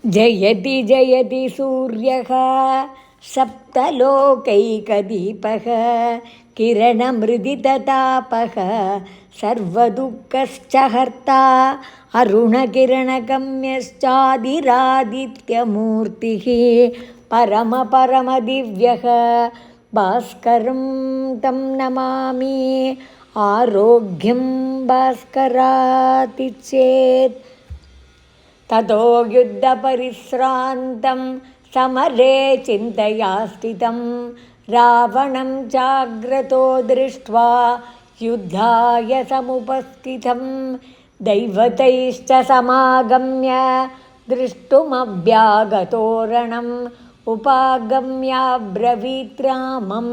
जयति जयति सूर्यः सप्तलोकैकदीपः किरणमृदिततापः सर्वदुःखश्च हर्ता अरुणकिरणगम्यश्चादिरादित्यमूर्तिः परमदिव्यः भास्करं तं नमामि। आरोग्यं भास्कराति चेत् ततो युद्धपरिश्रान्तं समरे चिन्तया स्थितं रावणं चाग्रतो दृष्ट्वा युद्धाय समुपस्थितं दैवतैश्च समागम्य दृष्टुमभ्यागतोरणम् उपागम्याब्रवीत् रामम्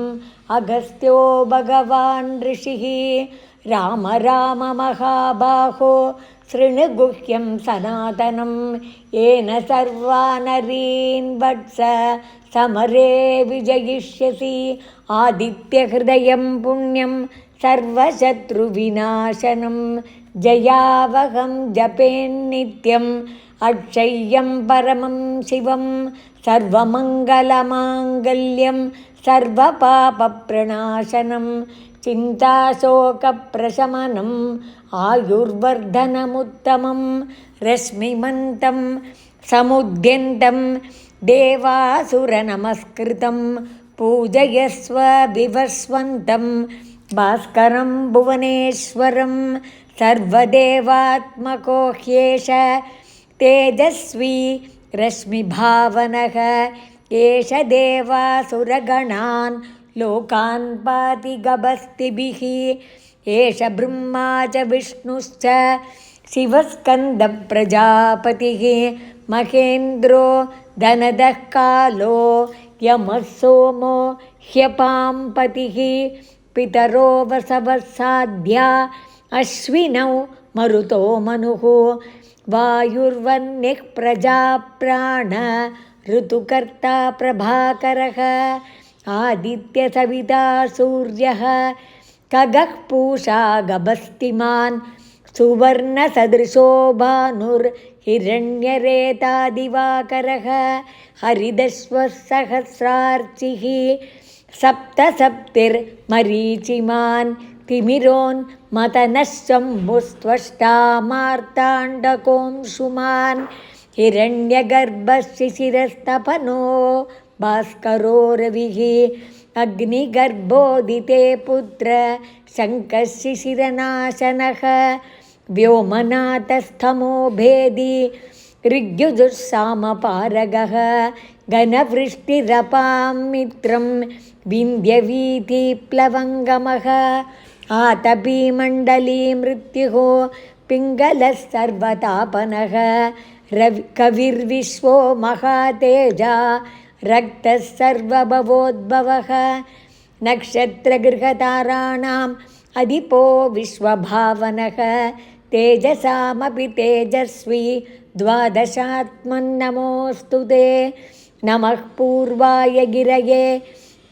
अगस्त्यो भगवान् ऋषिः राम राम महाबाहो शृणुगुह्यं सनातनं येन सर्वानरीन् वत्स समरे विजयिष्यसि आदित्यहृदयं पुण्यं सर्वशत्रुविनाशनं जयावहं जपेन्नित्यम् अक्षय्यं परमं शिवं सर्वमङ्गलमाङ्गल्यं सर्वपापप्रणाशनं चिन्ताशोकप्रशमनम् आयुर्वर्धनमुत्तमं रश्मिमन्तं समुद्यन्तं देवासुरनमस्कृतं पूजयस्व विवस्वन्तं भास्करं भुवनेश्वरं सर्वदेवात्मको ह्येष तेजस्वी रश्मिभावनः एष देवासुरगणान् लोकान् पाति गभस्तिभिः एष ब्रह्मा च विष्णुश्च शिवस्कन्दप्रजापतिः महेन्द्रो धनदः कालो यमः सोमो ह्यपाम्पतिः पितरो वसवः साध्या अश्विनौ मरुतो मनुः वायुर्वन्यः प्रजाप्राण ऋतुकर्ता प्रभाकरः आदित्यसविता सूर्यः खगः पूषा गभस्तिमान् सुवर्णसदृशो भानुर्हिरण्यरेता दिवाकरः हरिदश्वः सहस्रार्चिः सप्तसप्तिर्मरीचिमान् तिमिरोन्मतनः शम्भुस्त्वष्टा मार्ताण्डकोंशुमान् हिरण्यगर्भः शिशिरस्तपनो भास्करो रविः अग्निगर्भोदिते पुत्र शङ्कः शिशिरनाशनः व्योमनाथस्थमो भेदी ऋग्युजुस्सामपारगः घनवृष्टिरपां मित्रं विन्ध्यवीथिप्लवङ्गमः आतपीमण्डली मृत्युः पिङ्गलः सर्वतापनः कविर्विश्वो महातेजा रक्तः सर्वभवोद्भवः नक्षत्रगृहताराणाम् अधिपो विश्वभावनः तेजसामपि तेजस्वी द्वादशात्मन्नमोऽस्तु ते नमः पूर्वाय गिरये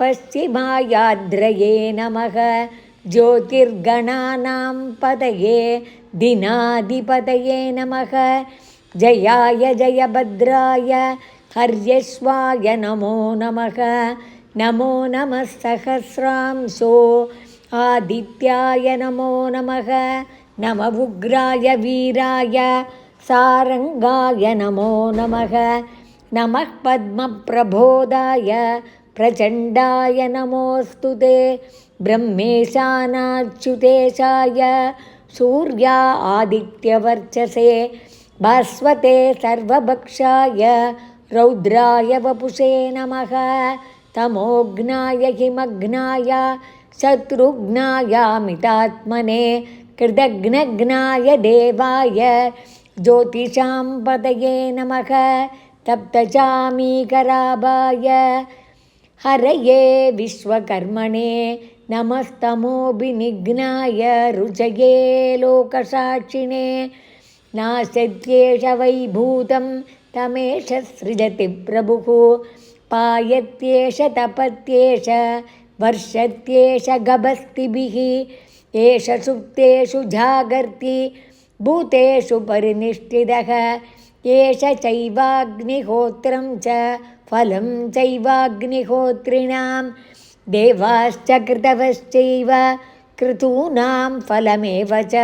पश्चिमायाद्रये नमः ज्योतिर्गणानां पतये दिनाधिपतये नमः जयाय जयभद्राय हर्यश्वाय नमो नमः नमो नमः सहस्रांशो आदित्याय नमो नमः नमः उग्राय वीराय सारङ्गाय नमो नमः नमः पद्मप्रबोधाय प्रचण्डाय नमोऽस्तु ते ब्रह्मेशानाच्युतेशाय सूर्या आदित्यवर्चसे भास्वते सर्वभक्षाय रौद्राय वपुषे नमः तमोघ्नाय हिमघ्नाय शत्रुघ्नायामितात्मने कृतघ्नघ्नाय देवाय ज्योतिषां पतये नमः तप्तचामीकराभाय हरये विश्वकर्मणे नमस्तमोभिनिघ्नाय रुचये लोकसाक्षिणे नाशत्येष वैभूतं तमेष सृजति प्रभुः पायत्येष तपत्येष वर्षत्येष गभस्तिभिः एष सुप्तेषु जागर्ति भूतेषु परिनिष्ठितः एष चैवाग्निहोत्रं च फलं चैवाग्निहोत्रिणां देवाश्च कृतवश्चैव क्रतूनां फलमेव च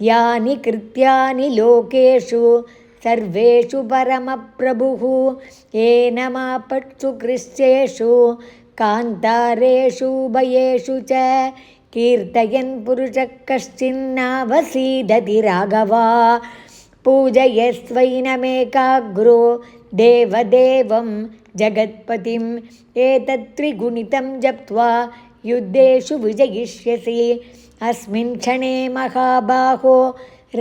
यानि कृत्यानि लोकेषु सर्वेषु परमप्रभुः एनमापत्सु कृष्येषु कान्तारेषु उभयेषु च कीर्तयन् पुरुषः कश्चिन्नावसीदति राघवा पूजयस्वैनमेकाग्रो देवदेवं जगत्पतिम् एतत्त्रिगुणितं जप्त्वा युद्धेषु विजयिष्यसि अस्मिन् क्षणे महाबाहो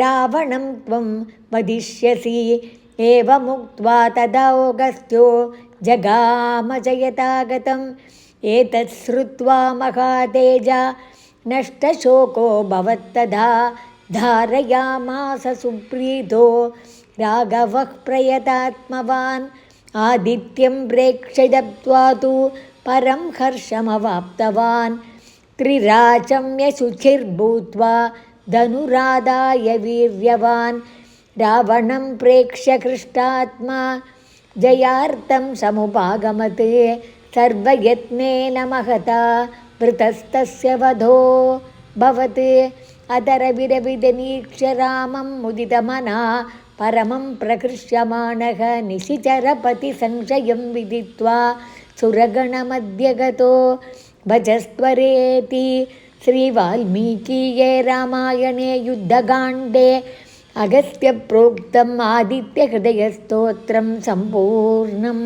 रावणं त्वं वदिष्यसि एवमुक्त्वा तदागस्त्यो जगाम च यथागतम् एतत् श्रुत्वा महातेजा नष्टशोको भवत्तदा धारयामास सुप्रीतो राघवः प्रयतात्मवान् आदित्यं प्रेक्ष्य दत्त्वा तु परं हर्षमवाप्तवान् त्रिराचम्य शुचिर्भूत्वा धनुरादाय वीर्यवान् रावणं प्रेक्ष्य हृष्टात्मा जयार्थं समुपागमत् सर्वयत्नेन महता वृतस्तस्य वधो भवत् अतरविरविदनीक्ष्य रामं मुदितमना परमं प्रकृष्यमाणः निशिचरपतिसंशयं विदित्वा सुरगणमध्य गतो भजस्त्वरेति श्रीवाल्मीकीये रामायणे युद्धकाण्डे अगस्त्यप्रोक्तम् आदित्यहृदयस्तोत्रं सम्पूर्णम्।